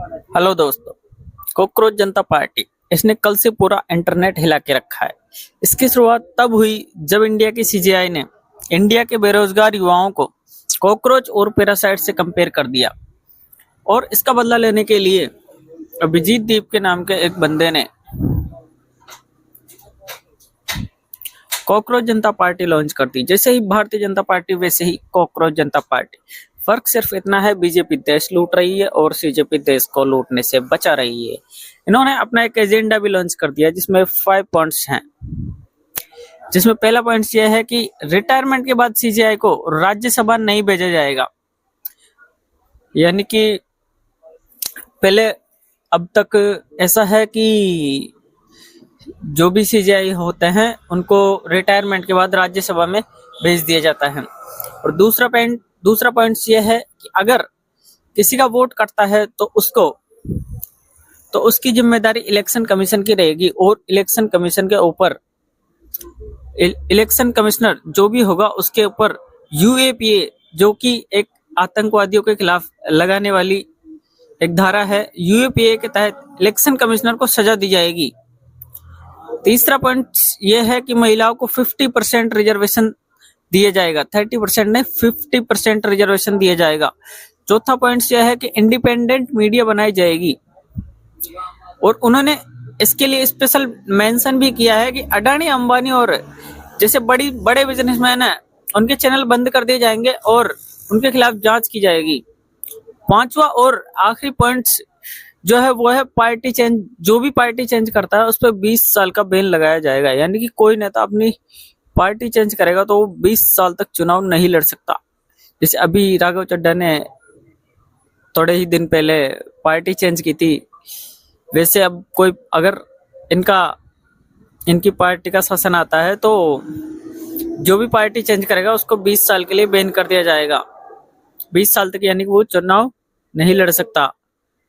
Hello दोस्तों। Cockroach जनता party इसने कल से पूरा इंटरनेट हिला के रखा है। इसकी शुरुआत तब हुई जब इंडिया की सीजीआई ने इंडिया के बेरोजगार युवाओं को कॉकरोच और पैरासाइट से कंपेयर कर दिया और इसका बदला लेने के लिए अभिजीत दीप के नाम के एक बंदे ने कॉकरोच जनता पार्टी लॉन्च कर दी। जैसे ही भारतीय जनता पार्टी वैसे ही कॉकरोच जनता पार्टी। फर्क सिर्फ इतना है, बीजेपी देश लूट रही है और सीजेपी देश को लूटने से बचा रही है। इन्होंने अपना एक एजेंडा भी लॉन्च कर दिया जिसमें 5 पॉइंट्स हैं। जिसमें पहला पॉइंट यह है कि रिटायरमेंट के बाद सीजीआई को राज्यसभा नहीं भेजा जाएगा। यानी कि पहले अब तक ऐसा है कि जो भी सीजीआई होते हैं उनको रिटायरमेंट के बाद राज्यसभा में भेज दिया जाता है। और दूसरा पॉइंट ये है कि अगर किसी का वोट कटता है तो उसकी जिम्मेदारी इलेक्शन कमीशन की रहेगी और इलेक्शन कमीशन के ऊपर इलेक्शन कमिश्नर जो भी होगा उसके ऊपर यूएपीए, जो कि एक आतंकवादियों के खिलाफ लगाने वाली एक धारा है, यूएपीए के तहत इलेक्शन कमिश्नर को सजा दी जाएगी। तीसरा पॉइंट यह है कि महिलाओं को 50% रिजर्वेशन दिया जाएगा, 30% नहीं 50% रिजर्वेशन दिया जाएगा। चौथा पॉइंट यह है कि इंडिपेंडेंट मीडिया बनाई जाएगी और उन्होंने इसके लिए स्पेशल मेंशन भी किया है कि अडानी, अंबानी और जैसे बड़े बिजनेसमैन हैं उनके चैनल बंद कर दिए जाएंगे और उनके खिलाफ जांच की जाएगी। पांचवा और आखिरी पॉइंट जो है वो है पार्टी चेंज। जो भी पार्टी चेंज करता है उस पर 20 साल का बैन लगाया जाएगा। यानी कि कोई नेता अपनी पार्टी चेंज करेगा तो वो 20 साल तक चुनाव नहीं लड़ सकता। जैसे अभी राघव चड्ढा ने थोड़े ही दिन पहले पार्टी चेंज की थी, वैसे अब कोई अगर इनकी पार्टी का शासन आता है तो जो भी पार्टी चेंज करेगा उसको 20 साल के लिए बैन कर दिया जाएगा। 20 साल तक यानी कि वो चुनाव नहीं लड़ सकता।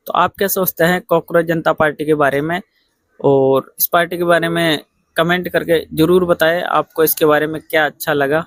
तो आप क्या सोचते हैं कॉकरोच जनता पार्टी के बारे में, और इस पार्टी के बारे में कमेंट करके जरूर बताएं आपको इसके बारे में क्या अच्छा लगा।